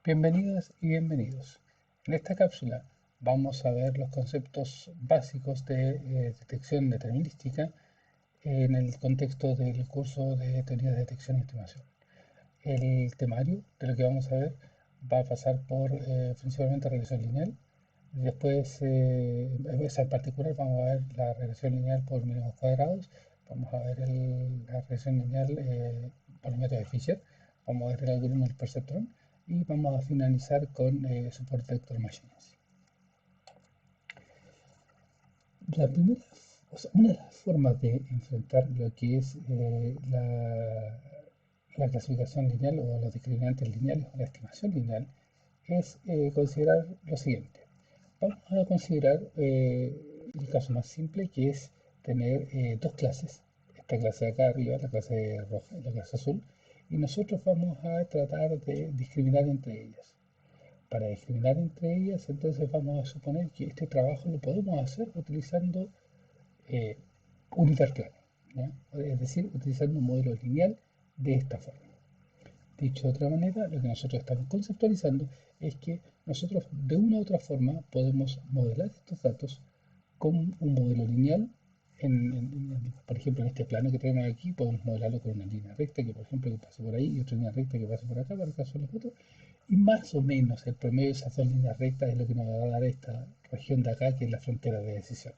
Bienvenidas y bienvenidos. En esta cápsula vamos a ver los conceptos básicos de detección determinística en el contexto del curso de teoría de detección y estimación. El temario de lo que vamos a ver va a pasar por principalmente regresión lineal. Después, en particular, vamos a ver la regresión lineal por mínimos cuadrados. Vamos a ver la regresión lineal por el método de Fisher. Vamos a ver el algoritmo del perceptrón. Y vamos a finalizar con Support Vector Machines. La primera, una de las formas de enfrentar lo que es la clasificación lineal o los discriminantes lineales o la estimación lineal es considerar lo siguiente. Vamos a considerar el caso más simple, que es tener dos clases. Esta clase de acá arriba, la clase roja y la clase azul, y nosotros vamos a tratar de discriminar entre ellas. Para discriminar entre ellas, entonces vamos a suponer que este trabajo lo podemos hacer utilizando eh, un hiperplano, ¿ya? Es decir, utilizando un modelo lineal de esta forma. Dicho de otra manera, lo que nosotros estamos conceptualizando es que nosotros de una u otra forma podemos modelar estos datos con un modelo lineal. Por ejemplo, en este plano que tenemos aquí, podemos modelarlo con una línea recta que, por ejemplo, que pase por ahí y otra línea recta que pase por acá, para el caso de la foto. Y más o menos el promedio de esas dos líneas rectas es lo que nos va a dar esta región de acá, que es la frontera de decisión.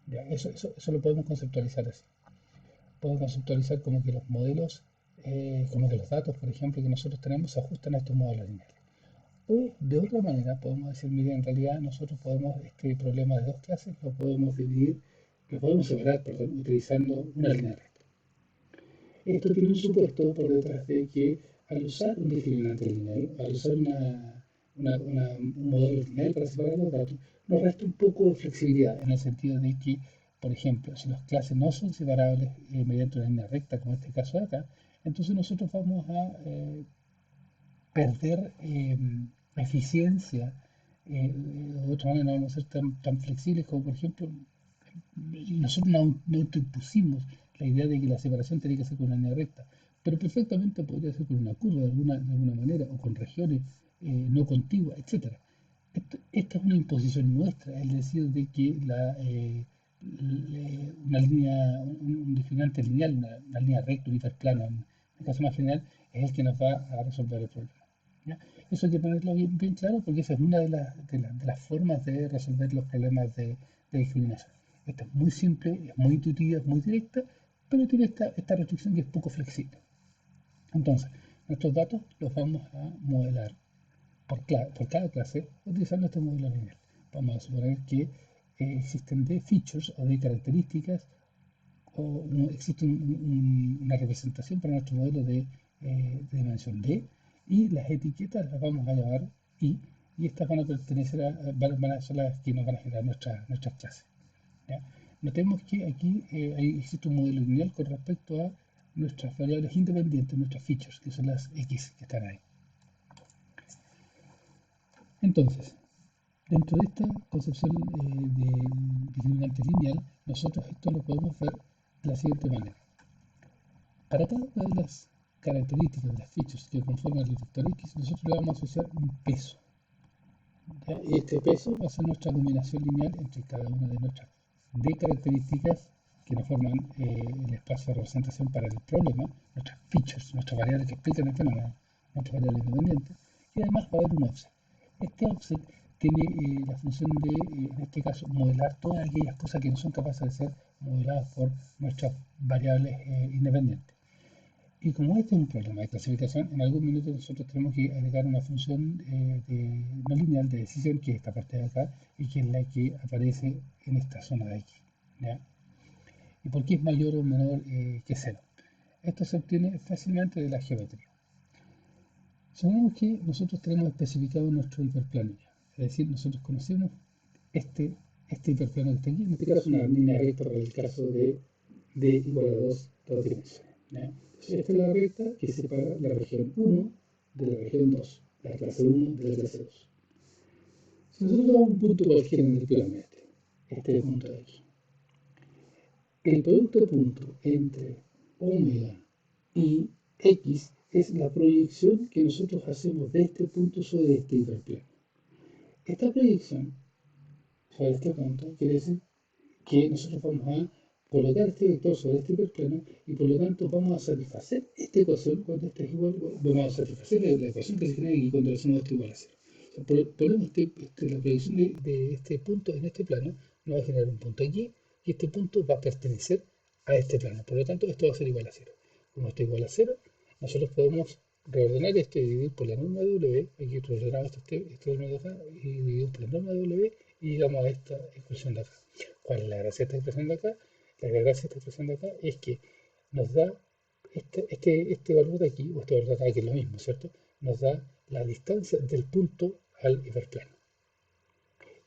Ya, eso lo podemos conceptualizar así. Podemos conceptualizar como que los modelos, como que los datos, por ejemplo, que nosotros tenemos se ajustan a estos modelos lineales. O de otra manera podemos decir, mire, en realidad nosotros podemos este problema de dos clases lo podemos dividir, lo podemos separar, perdón, utilizando una línea recta. Esto tiene un supuesto por detrás de que al usar un discriminante lineal, al usar un modelo lineal para separar los datos, nos resta un poco de flexibilidad en el sentido de que, por ejemplo, si las clases no son separables mediante una línea recta, como en este caso de acá, entonces nosotros vamos a perder eficiencia. De otra manera, no vamos a ser tan flexibles como, por ejemplo, nosotros no impusimos la idea de que la separación tenía que ser con una línea recta, pero perfectamente podría ser con una curva de alguna manera o con regiones no contiguas, etcétera. Esta es una imposición nuestra, es decir, de que una línea, un discriminante lineal, una línea recta, un hiperplano, en el caso más general, es el que nos va a resolver el problema. ¿Ya? Eso hay que tenerlo bien claro porque esa es una de las formas de resolver los problemas de discriminación. Esta es muy simple, es muy intuitiva, es muy directa, pero tiene esta restricción que es poco flexible. Entonces, nuestros datos los vamos a modelar por cada clase utilizando este modelo lineal. Vamos a suponer que existen de features o de características o existe una representación para nuestro modelo de dimensión D y las etiquetas las vamos a llamar I y estas van a pertenecer van a ser las que nos van a generar nuestras clases. ¿Ya? Notemos que aquí existe un modelo lineal con respecto a nuestras variables independientes, nuestras features, que son las X que están ahí. Entonces, dentro de esta concepción de discriminante lineal, nosotros esto lo podemos ver de la siguiente manera. Para cada una de las características de las features que conforman el vector X, nosotros le vamos a asociar un peso. ¿Ya? Y este peso va a ser nuestra combinación lineal entre cada una de nuestras D características que nos forman el espacio de representación para el problema, nuestras features, nuestras variables que explican el fenómeno, nuestras variables independientes, y además va a haber un offset. Este offset tiene la función de, en este caso, modelar todas aquellas cosas que no son capaces de ser modeladas por nuestras variables independientes. Y como este es un problema de clasificación, en algún minuto nosotros tenemos que agregar una función no lineal de decisión, que es esta parte de acá, y que es la que aparece en esta zona de aquí. ¿Ya? ¿Y por qué es mayor o menor que cero? Esto se obtiene fácilmente de la geometría. Sabemos que nosotros tenemos especificado nuestro hiperplano. Es decir, nosotros conocemos este, este hiperplano que está aquí, en este caso una línea recta para el caso de d igual a 2 dimensiones. ¿Ya? Esta es la recta que separa la región 1 de la región 2, la clase 1 de la clase 2. Si nosotros damos un punto cualquiera en el plano este punto de aquí, el producto punto entre omega y x es la proyección que nosotros hacemos de este punto sobre este hiperplano. Esta proyección sobre este punto quiere decir que nosotros vamos a colocar este vector sobre este hiperplano y por lo tanto vamos a satisfacer esta ecuación cuando esta es igual, vamos a satisfacer la ecuación que se genera aquí cuando hacemos esto igual a cero. O sea, ponemos la proyección de este punto en este plano, nos va a generar un punto aquí y este punto va a pertenecer a este plano. Por lo tanto, esto va a ser igual a cero. Como esto es igual a cero, nosotros podemos reordenar esto y dividir por la norma de W. Aquí reordenamos este de acá y dividimos por la norma de W y llegamos a esta expresión de acá. ¿Cuál es la gracia de esta expresión de acá? La gracia de esta expresión de acá es que nos da este valor de aquí, o este valor de acá, que es lo mismo, ¿cierto? Nos da la distancia del punto al hiperplano.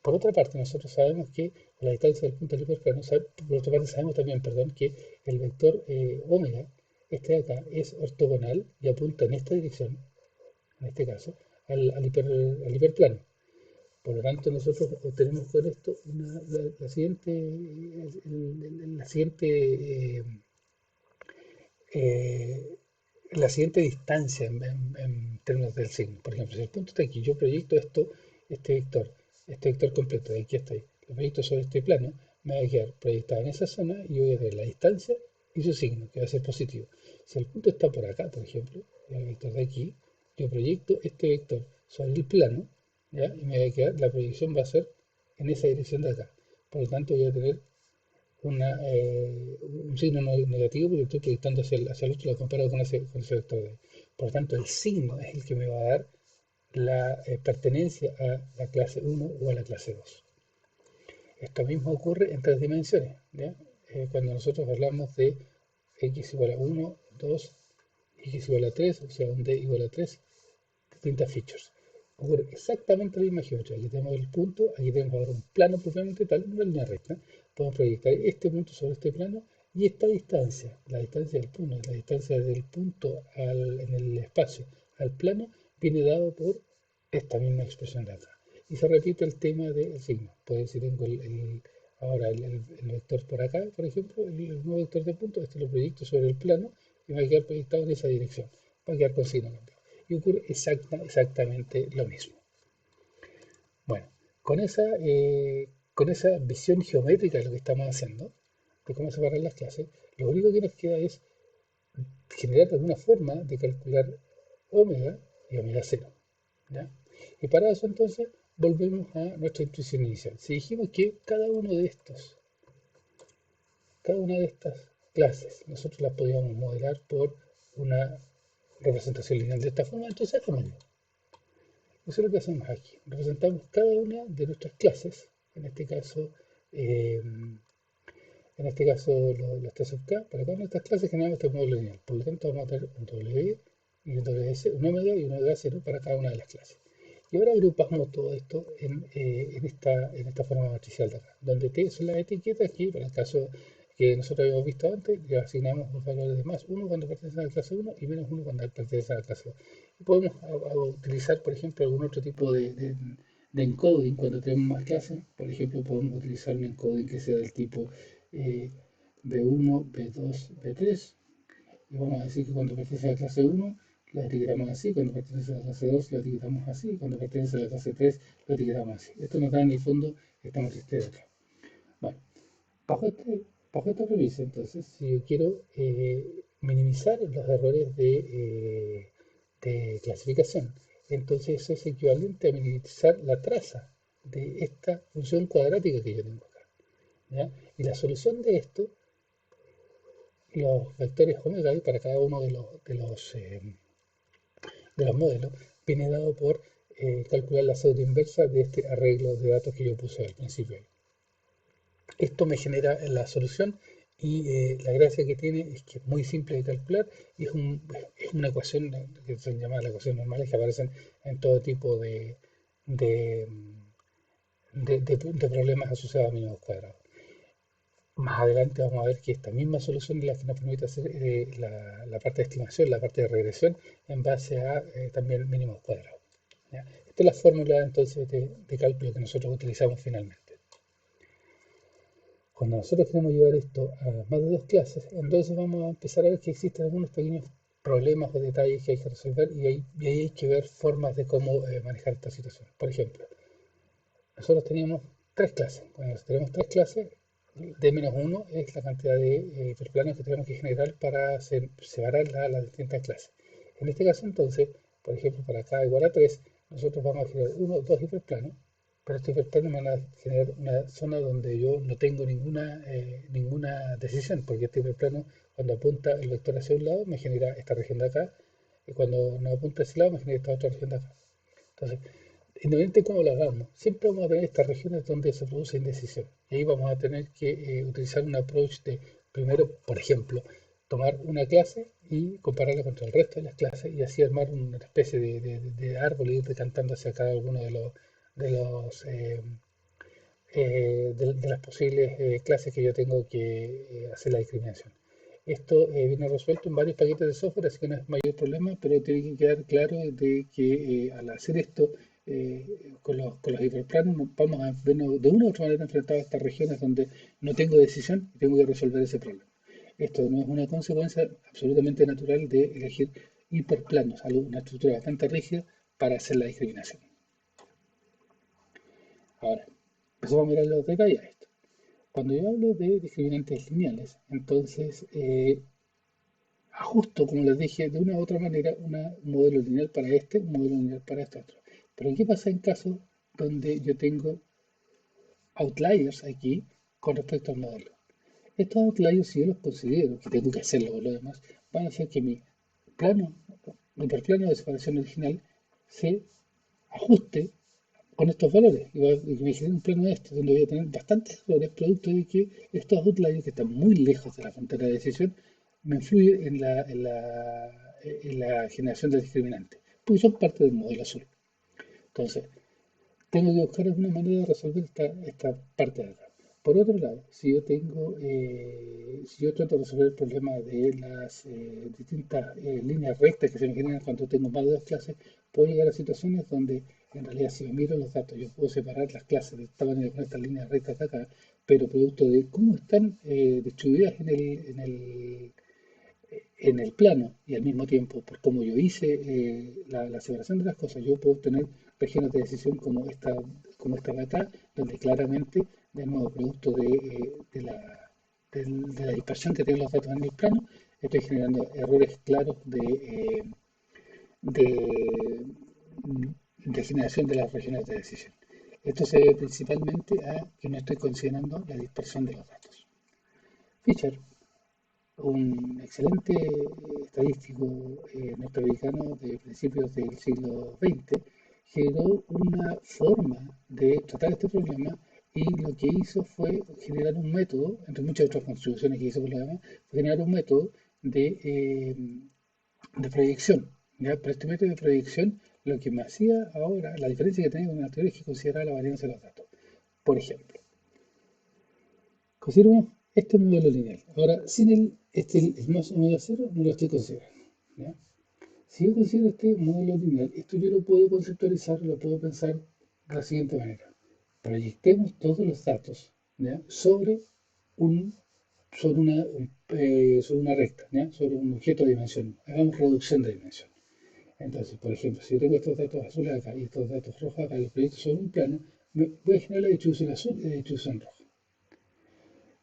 Por otra parte, nosotros sabemos que la distancia del punto al hiperplano, por otra parte sabemos también, perdón, que el vector omega, este de acá, es ortogonal y apunta en esta dirección, en este caso, al hiperplano. Por lo tanto, nosotros obtenemos con esto la siguiente eh, la siguiente distancia en términos del signo. Por ejemplo, si el punto está aquí, yo proyecto este vector completo, de aquí hasta ahí, lo proyecto sobre este plano, me va a quedar proyectado en esa zona y voy a ver la distancia y su signo, que va a ser positivo. Si el punto está por acá, por ejemplo, el vector de aquí, yo proyecto este vector sobre el plano, ¿ya? Y me va a quedar, la proyección va a ser en esa dirección de acá. Por lo tanto, voy a tener un signo negativo porque estoy proyectando hacia el otro, lo comparo con ese vector de ahí. Por lo tanto, el signo es el que me va a dar la pertenencia a la clase 1 o a la clase 2. Esto mismo ocurre en tres dimensiones, ¿ya? Cuando nosotros hablamos de x igual a 1, 2, x igual a 3, o sea, un d igual a 3, distintas features. Ocurre exactamente la misma geometría. Aquí tenemos el punto, aquí tenemos ahora un plano propiamente tal, una línea recta. Podemos proyectar este punto sobre este plano y esta distancia, la distancia del punto, la distancia del punto en el espacio al plano, viene dado por esta misma expresión de acá. Y se repite el tema del signo. Puede decir, tengo ahora el vector por acá, por ejemplo, el nuevo vector de punto, este lo proyecto sobre el plano y va a quedar proyectado en esa dirección. Va a quedar con signo cambiado. Y ocurre exactamente lo mismo. Bueno, con esa visión geométrica de lo que estamos haciendo, de cómo separar las clases, lo único que nos queda es generar alguna forma de calcular omega y omega cero, ¿ya? Y para eso entonces volvemos a nuestra intuición inicial. Si dijimos que cada una de estas clases nosotros las podíamos modelar por una representación lineal de esta forma, entonces hagámoslo. Eso es lo que hacemos aquí. Representamos cada una de nuestras clases, eh, en este caso los T sub k, para cada una de estas clases generamos este módulo lineal. Por lo tanto, vamos a tener un W y un WS, un omega y un omega 0 para cada una de las clases. Y ahora agrupamos todo esto en esta forma matricial de acá, donde T son las etiquetas aquí, para el caso que nosotros habíamos visto antes, le asignamos los valores de más 1 cuando pertenecen a la clase 1 y menos 1 cuando pertenecen a la clase 2. Y podemos utilizar, por ejemplo, algún otro tipo de encoding cuando tenemos más clases. Por ejemplo, podemos utilizar un encoding que sea del tipo B1, B2, B3. Y vamos a decir que cuando pertenece a la clase 1, lo etiquetamos así, cuando pertenece a la clase 2 lo etiquetamos así, cuando pertenece a la clase 3 lo etiquetamos así. Esto nos da en el fondo esta matriz de acá. Bueno, bajo, bajo esta premisa, entonces, si yo quiero minimizar los errores de clasificación, entonces eso es equivalente a minimizar la traza de esta función cuadrática que yo tengo acá, ¿ya? Y la solución de esto, los vectores omega para cada uno de los modelos, viene dado por calcular la pseudo inversa de este arreglo de datos que yo puse al principio. Esto me genera la solución y la gracia que tiene es que es muy simple de calcular y es una ecuación que se llama la ecuación normales que aparecen en todo tipo de, de problemas asociados a mínimos cuadrados. Más adelante vamos a ver que esta misma solución es la que nos permite hacer la parte de estimación, la parte de regresión en base a también mínimos cuadrados, ¿ya? Esta es la fórmula entonces de cálculo que nosotros utilizamos finalmente. Cuando nosotros queremos llevar esto a más de dos clases, entonces vamos a empezar a ver que existen algunos pequeños problemas o detalles que hay que resolver y ahí hay que ver formas de cómo manejar esta situación. Por ejemplo, nosotros teníamos tres clases. Cuando tenemos tres clases, d menos uno es la cantidad de hiperplanos que tenemos que generar para separar las distintas clases. En este caso, entonces, por ejemplo, para k igual a 3, nosotros vamos a generar uno o dos hiperplanos, pero estos hiperplanos van a generar una zona donde yo no tengo ninguna decisión, porque este hiperplano, cuando apunta el vector hacia un lado, me genera esta región de acá, y cuando no apunta hacia el lado, me genera esta otra región de acá. Entonces, independientemente de cómo lo hagamos, siempre vamos a tener estas regiones donde se produce indecisión. Y ahí vamos a tener que utilizar un approach de, primero, por ejemplo, tomar una clase y compararla contra el resto de las clases y así armar una especie de árbol y ir decantando hacia cada uno de los de las posibles clases que yo tengo que hacer la discriminación. Esto viene resuelto en varios paquetes de software, así que no es mayor problema, pero tiene que quedar claro de que al hacer esto con los hiperplanos vamos a vernos de una u otra manera enfrentados a estas regiones donde no tengo decisión y tengo que resolver ese problema. Esto no es una consecuencia absolutamente natural de elegir hiperplanos, una estructura bastante rígida para hacer la discriminación. Ahora, empezamos a mirar los detalles a esto. Cuando yo hablo de discriminantes lineales, entonces ajusto, como les dije, de una u otra manera un modelo lineal para este, un modelo lineal para este otro. Pero ¿qué pasa en casos donde yo tengo outliers aquí con respecto al modelo? Estos outliers, si yo los considero, que tengo que hacerlo por lo demás, van a hacer que mi plano, mi hiperplano de separación original se ajuste con estos valores y me genera un plano de este, donde voy a tener bastantes errores producto de que estos outliers que están muy lejos de la frontera de decisión me influyen en la generación de discriminantes, porque son parte del modelo azul. Entonces, tengo que buscar alguna manera de resolver esta parte de acá. Por otro lado, si yo trato de resolver el problema de las distintas líneas rectas que se me generan cuando tengo más de dos clases, puedo llegar a situaciones donde en realidad si yo miro los datos, yo puedo separar las clases de esta manera con estas líneas rectas de acá, pero producto de cómo están distribuidas en el plano y al mismo tiempo, por cómo yo hice la separación de las cosas, yo puedo obtener regiones de decisión como esta de acá, donde claramente, de nuevo, producto de la dispersión que tienen los datos en el plano, estoy generando errores claros de, de generación de las regiones de decisión. Esto se debe principalmente a que no estoy considerando la dispersión de los datos. Fisher, un excelente estadístico norteamericano de principios del siglo XX, generó una forma de tratar este problema y lo que hizo fue generar un método, entre muchas otras contribuciones que hizo por la demás, fue generar un método de proyección. ¿Ya? Pero este método de proyección, lo que me hacía ahora, la diferencia que tenía con el anterior es que consideraba la varianza de los datos. Por ejemplo, considero este modelo lineal. Ahora, sin el más o menos cero, no lo estoy considerando. ¿Ya? Si yo considero este modelo lineal, esto yo lo puedo conceptualizar, lo puedo pensar de la siguiente manera. Proyectemos todos los datos, ¿ya? Un, sobre una recta, ¿ya? Sobre un objeto de dimensión. Hagamos reducción de dimensión. Entonces, por ejemplo, si yo tengo estos datos azules acá y estos datos rojos acá, los proyecto sobre un plano, voy a generar la distribución azul y la distribución roja.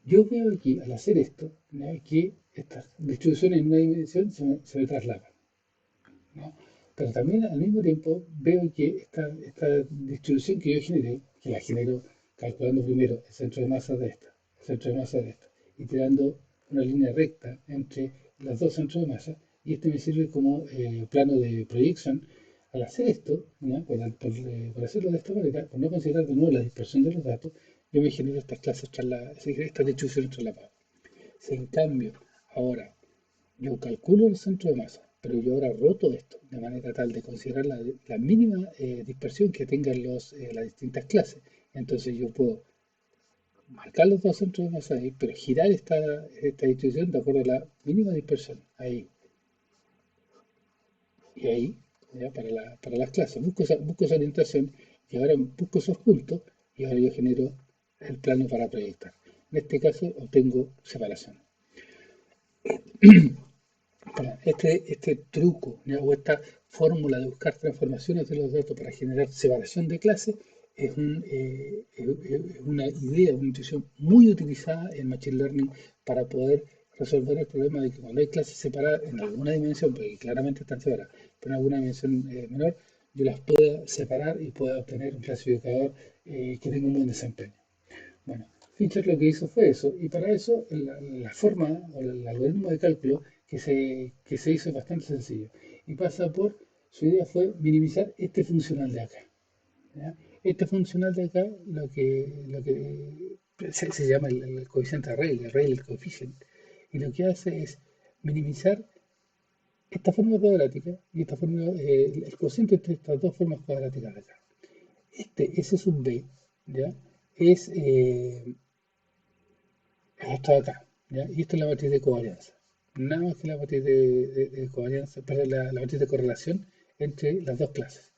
Yo veo aquí, al hacer esto, ¿no? Que estas distribuciones en una dimensión se me traslapan, ¿no? Pero también al mismo tiempo veo que esta distribución que yo generé, que la genero calculando primero el centro de masa de esta, el centro de masa de esta, y tirando una línea recta entre los dos centros de masa, y este me sirve como plano de proyección. Al hacer esto, ¿no? Por hacerlo de esta manera, por no considerar de nuevo la dispersión de los datos, yo me genero estas clases, estas distribuciones traslapadas. Si en cambio ahora yo calculo el centro de masa, pero yo ahora roto esto de manera tal de considerar la mínima dispersión que tengan las distintas clases. Entonces yo puedo marcar los dos centros de masa ahí, pero girar esta distribución de acuerdo a la mínima dispersión ahí y ahí, ¿ya? Para las clases. Busco esa orientación y ahora busco esos puntos y ahora yo genero el plano para proyectar. En este caso obtengo separación. Bueno, este truco, ¿ya? O esta fórmula de buscar transformaciones de los datos para generar separación de clases es una idea, una intuición muy utilizada en Machine Learning para poder resolver el problema de que cuando hay clases separadas en alguna dimensión, porque claramente están separadas, pero en alguna dimensión menor, yo las pueda separar y pueda obtener un clasificador que tenga un buen desempeño. Bueno, Fischer lo que hizo fue eso, y para eso la forma o el algoritmo de cálculo que se hizo es bastante sencillo. Y pasa por, su idea fue minimizar este funcional de acá. ¿Ya? Este funcional de acá, se llama el coeficiente de Rayleigh, el Rayleigh coefficient, y lo que hace es minimizar esta forma cuadrática y esta forma, el cociente entre estas dos formas cuadráticas de acá. S sub b, ¿ya? Es esto de acá, ¿ya? Y esta es la matriz de covarianza. Nada más que la matriz de covarianza, perdón, la matriz de correlación entre las dos clases,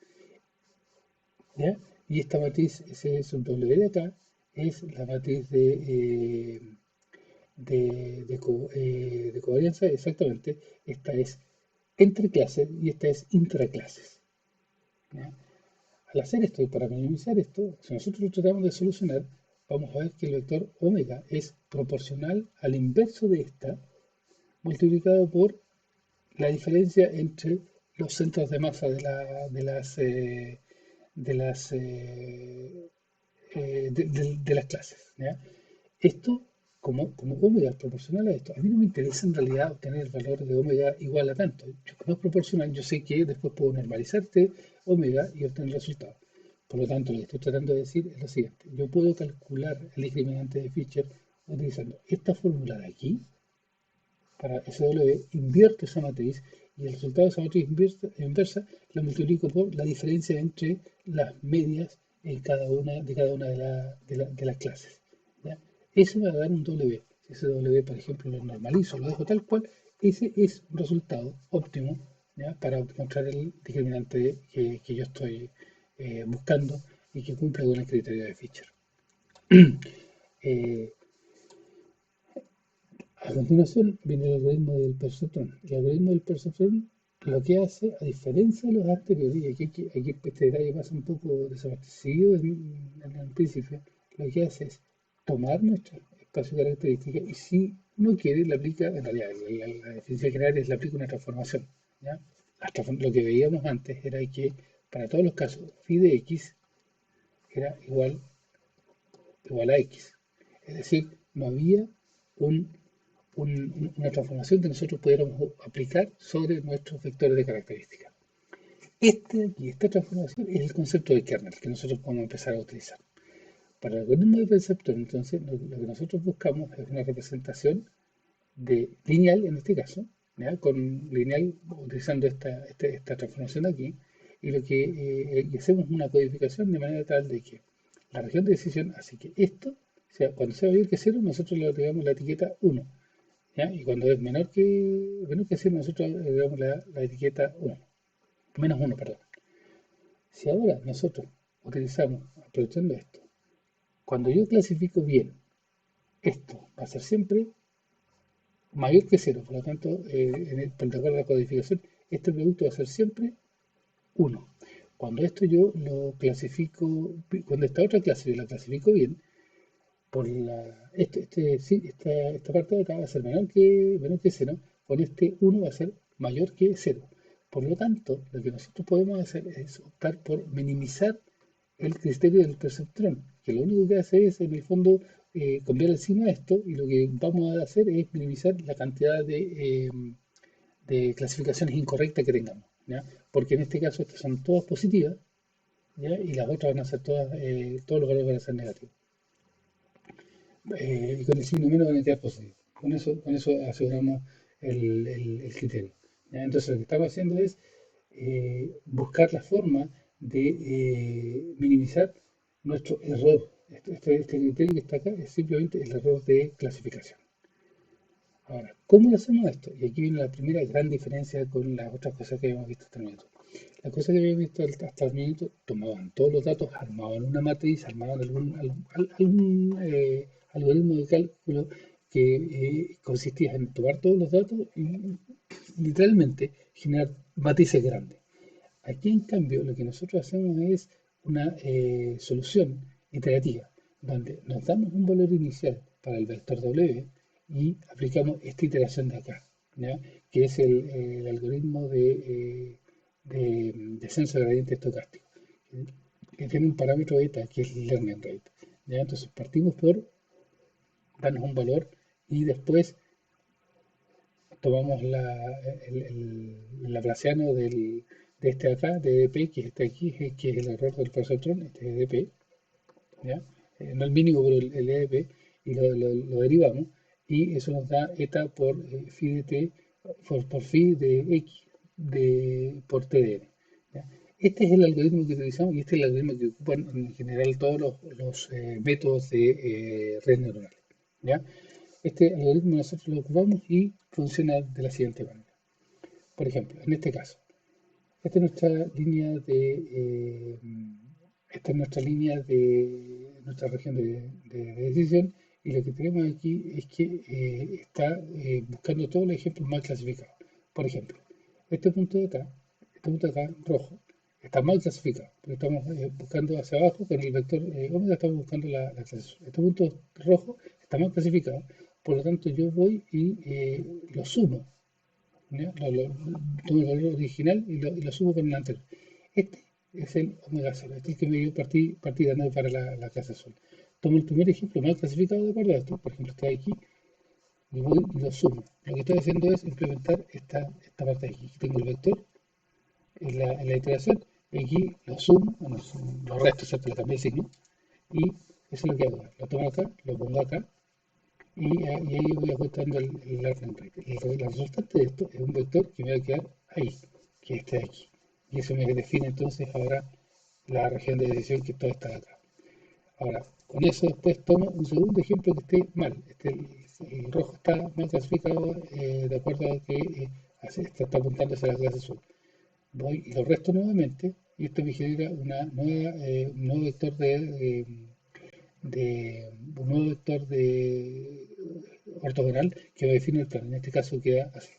¿ya? Y esta matriz S sub W de acá es la matriz de covarianza, exactamente. Esta es entre clases y esta es intraclases, ¿ya? Al hacer esto y para minimizar esto, si nosotros lo tratamos de solucionar, vamos a ver que el vector omega es proporcional al inverso de esta, multiplicado por la diferencia entre los centros de masa de las clases, ¿ya? Esto, como omega es proporcional a esto, a mí no me interesa en realidad obtener el valor de omega igual a tanto. Como es proporcional, yo sé que después puedo normalizar este omega y obtener el resultado. Por lo tanto, lo que estoy tratando de decir es lo siguiente. Yo puedo calcular el discriminante de Fisher utilizando esta fórmula de aquí para SW, invierto esa matriz y el resultado de esa matriz inversa lo multiplico por la diferencia entre las medias en cada una de las clases, ¿ya? Eso me va a dar un W. Si ese W, por ejemplo, lo normalizo, lo dejo tal cual, ese es un resultado óptimo, ¿ya? Para encontrar el discriminante que yo estoy buscando y que cumple con el criterio de Fisher. Eh, A continuación viene el algoritmo del perceptrón. El algoritmo del perceptrón lo que hace, a diferencia de los anteriores, y aquí este detalle pasa un poco desapercibido en el principio, lo que hace es tomar nuestro espacio de características y si uno quiere, le aplica, en realidad la definición general es le aplica una transformación, ¿ya? Lo que veíamos antes era que para todos los casos phi de x era igual a x. Es decir, no había un una transformación que nosotros pudiéramos aplicar sobre nuestros vectores de características. Esta transformación es el concepto de kernel que nosotros podemos empezar a utilizar. Para el algoritmo de perceptor, entonces, lo que nosotros buscamos es una representación de lineal, en este caso, ¿ya? Con lineal utilizando esta transformación de aquí, y lo que y hacemos una codificación de manera tal de que la región de decisión hace que esto, cuando sea mayor que 0, nosotros le agregamos la etiqueta 1. ¿Ya? Y cuando es menor que 0, nosotros le damos la etiqueta 1, menos 1, perdón. Si ahora nosotros utilizamos, aprovechando esto, cuando yo clasifico bien, esto va a ser siempre mayor que 0, por lo tanto, por de acuerdo a la codificación, este producto va a ser siempre 1. Cuando esto yo lo clasifico, cuando esta otra clase yo la clasifico bien, esta parte de acá va a ser menor que 0, con este 1 va a ser mayor que 0. Por lo tanto, lo que nosotros podemos hacer es optar por minimizar el criterio del perceptrón, que lo único que hace es, en el fondo, cambiar el signo a esto, y lo que vamos a hacer es minimizar la cantidad de clasificaciones incorrectas que tengamos, ¿ya? Porque en este caso estas son todas positivas, ¿ya? Y las otras van a ser todos los valores van a ser negativos. Y con el signo menos van a quedar positivos. Con eso aseguramos el criterio, ¿ya? Entonces lo que estamos haciendo es buscar la forma de minimizar nuestro error. Este criterio que está acá es simplemente el error de clasificación. Ahora, ¿cómo lo hacemos esto? Y aquí viene la primera gran diferencia con las otras cosas que habíamos visto hasta el minuto. Las cosas que habíamos visto hasta el minuto tomaban todos los datos, armaban una matriz, armaban algún algoritmo de cálculo que consistía en tomar todos los datos y literalmente generar matrices grandes. Aquí, en cambio, lo que nosotros hacemos es una solución iterativa, donde nos damos un valor inicial para el vector W y aplicamos esta iteración de acá, ¿ya? Que es el algoritmo de descenso de gradiente estocástico, que tiene un parámetro eta, que es learning rate. ¿Ya? Entonces partimos por darnos un valor y después tomamos el laplaciano de este de acá, de EDP, que está aquí, que es el error del perceptrón, este es EDP, ¿ya? No el mínimo, pero el EDP, y lo derivamos, y eso nos da eta por phi de t, por phi de x por tdn. ¿Ya? Este es el algoritmo que utilizamos y este es el algoritmo que ocupan en general todos los métodos de redes neuronales. ¿Ya? Este algoritmo nosotros lo ocupamos y funciona de la siguiente manera. Por ejemplo, en este caso, esta es nuestra línea esta es nuestra línea de nuestra región de decisión, y lo que tenemos aquí es que está buscando todos los ejemplos mal clasificados. Por ejemplo, este punto de acá, rojo, está mal clasificado, porque estamos buscando hacia abajo con el vector omega, estamos buscando la clase azul. Este punto rojo está mal clasificado, por lo tanto yo voy y lo sumo, ¿ya? Tomo el valor original y lo sumo con el anterior. Este es el omega 0, este es el que me dio partida ¿no? Para la clase azul. Tomo el primer ejemplo mal clasificado de acuerdo a esto, por ejemplo, está aquí, y voy y lo sumo. Lo que estoy haciendo es implementar esta parte de aquí. Aquí tengo el vector en la iteración, y aquí lo sumo, bueno, los restos, ¿cierto? Le cambié el signo, y eso es lo que hago. Lo tomo acá, lo pongo acá, y ahí voy ajustando el learning rate. La resultante de esto es un vector que me va a quedar ahí, que es este de aquí. Y eso me define entonces ahora la región de decisión que todo está acá. Ahora, con eso después tomo un segundo ejemplo que esté mal. El rojo está mal clasificado de acuerdo a que está apuntando hacia la clase azul. Voy y lo resto nuevamente y esto me genera un nuevo vector un nuevo vector ortogonal que me define el plano. En este caso queda así,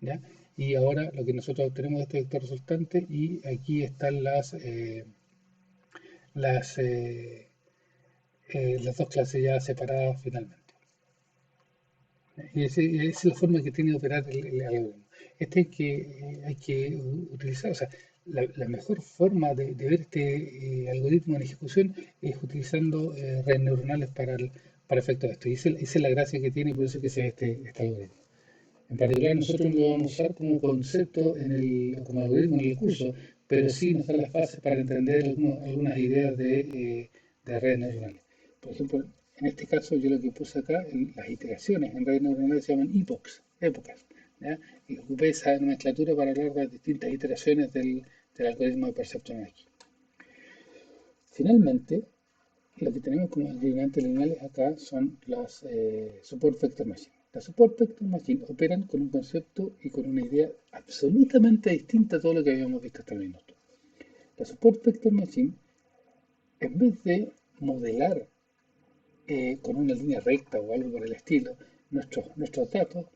¿ya? Y ahora lo que nosotros obtenemos es este vector resultante y aquí están las, eh, las dos clases ya separadas finalmente. Y esa es la forma que tiene de operar el algoritmo. Este hay que utilizar, o sea, la mejor forma de ver este algoritmo en ejecución es utilizando redes neuronales para efectos de esto. Y esa es la gracia que tiene y por eso que se ve este algoritmo. En particular, nosotros lo vamos a usar como concepto como algoritmo en el curso, pero sí nos da las bases para entender algunas ideas de redes neuronales. Por ejemplo, en este caso, yo lo que puse acá, las iteraciones en redes neuronales se llaman épocas, ¿ya? Y ocupé esa nomenclatura para hablar de las distintas iteraciones del algoritmo de percepción aquí. Finalmente, lo que tenemos como ingredientes lineales acá son las support vector machine. Las support vector machine operan con un concepto y con una idea absolutamente distinta a todo lo que habíamos visto hasta el minuto. La support vector machine, en vez de modelar con una línea recta o algo por el estilo nuestros datos,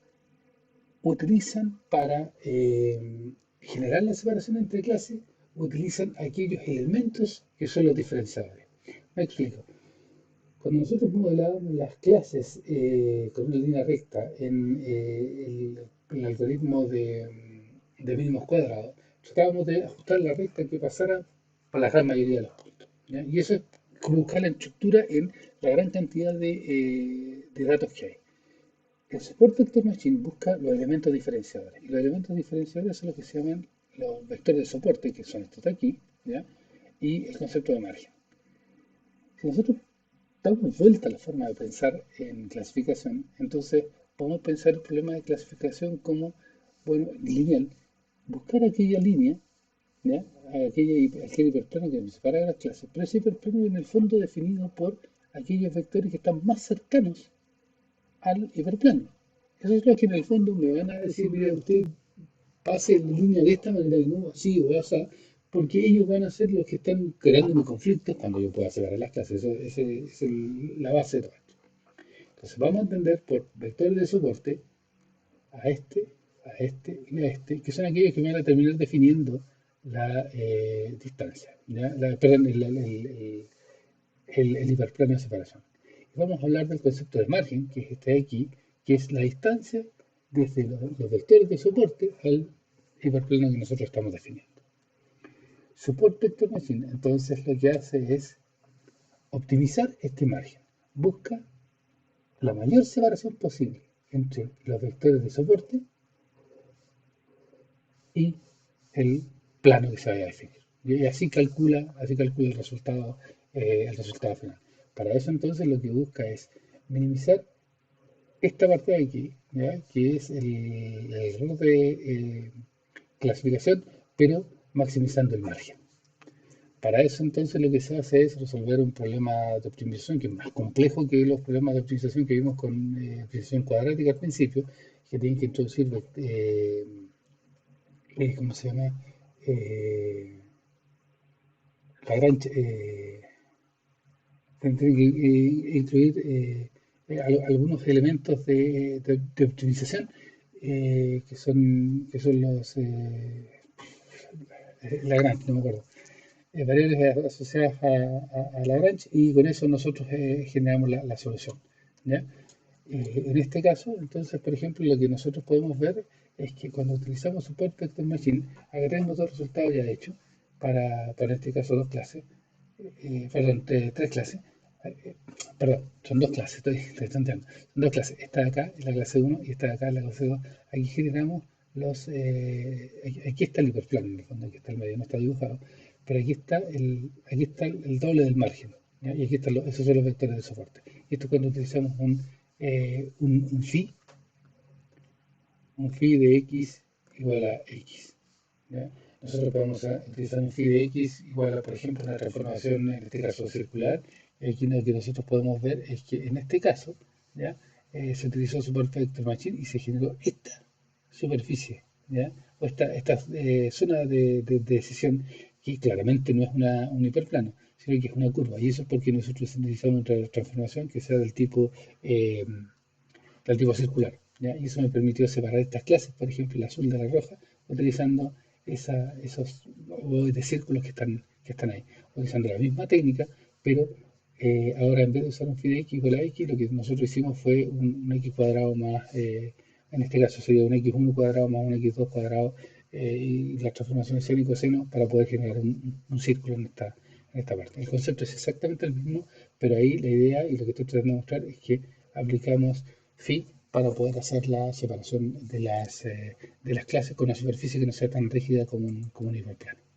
utilizan para generar la separación entre clases, utilizan aquellos elementos que son los diferenciadores. Me explico. Cuando nosotros modelábamos las clases con una línea recta en el algoritmo de mínimos cuadrados, tratábamos de ajustar la recta que pasara por la gran mayoría de los puntos, ¿ya? Y eso es como buscar la estructura en la gran cantidad de datos que hay. El support vector machine busca los elementos diferenciadores. Y los elementos diferenciadores son los que se llaman los vectores de soporte, que son estos de aquí, ¿ya? Y el concepto de margen. Si nosotros damos vuelta a la forma de pensar en clasificación, entonces podemos pensar el problema de clasificación como, bueno, lineal, buscar aquella línea, ¿ya? Aquel hiperplano que nos separa de las clases, pero ese hiperplano en el fondo definido por aquellos vectores que están más cercanos al hiperplano. Eso es lo que en el fondo me van a decir, mira, usted pase la línea de esta manera y no así o así, porque ellos van a ser los que están creando conflictos cuando yo pueda separar las clases. Esa es la base de todo esto. Entonces vamos a entender por vectores de soporte a este, a este y a este, que son aquellos que van a terminar definiendo la distancia, ¿ya? Perdón, el hiperplano de separación. Y vamos a hablar del concepto de margen, que es este de aquí, que es la distancia desde los vectores de soporte al hiperplano que nosotros estamos definiendo. Support Vector Machine, entonces lo que hace es optimizar este margen. Busca la mayor separación posible entre los vectores de soporte y el plano que se vaya a definir. Y así calcula el resultado final. Para eso entonces lo que busca es minimizar esta parte de aquí, ¿ya? Que es el error de clasificación, pero maximizando el margen. Para eso entonces lo que se hace es resolver un problema de optimización que es más complejo que los problemas de optimización que vimos con optimización cuadrática al principio, que tienen que introducir, ¿cómo se llama? Eh, Lagrange, tienen que incluir algunos elementos de optimización que son los Lagrange, no me acuerdo, variables asociadas a Lagrange, y con eso nosotros generamos la solución, ¿ya? En este caso, entonces, por ejemplo, lo que nosotros podemos ver es que cuando utilizamos Support Vector Machine, agarramos dos resultados ya hechos para este caso dos clases, perdón, tres clases, eh, perdón, son dos clases, estoy tanteando, son dos clases, esta de acá es la clase uno y esta de acá es la clase 2. Aquí generamos aquí está el hiperplano, en el fondo, aquí está el medio, no está dibujado, pero aquí está el doble del margen, ¿ya? Y aquí están esos son los vectores de soporte. Y esto cuando utilizamos un phi de x igual a x, ¿ya? Nosotros podemos utilizar un phi de x igual a, por ejemplo, una transformación, en este caso circular. Y aquí lo que nosotros podemos ver es que en este caso, ¿ya? Se utilizó Support Vector Machine y se generó esta superficie, ¿ya? O esta zona de decisión, que claramente no es un hiperplano, sino que es una curva. Y eso es porque nosotros utilizamos una transformación que sea eh, del tipo circular, ¿ya? Y eso me permitió separar estas clases, por ejemplo, la azul de la roja, utilizando esos de círculos que están ahí, utilizando la misma técnica, pero ahora en vez de usar un phi de x igual a x, lo que nosotros hicimos fue un x cuadrado más, en este caso sería un x1 cuadrado más un x2 cuadrado, y las transformaciones seno y coseno para poder generar un círculo en esta parte. El concepto es exactamente el mismo, pero ahí la idea y lo que estoy tratando de mostrar es que aplicamos phi para poder hacer la separación de las clases con una superficie que no sea tan rígida como un hiperplano.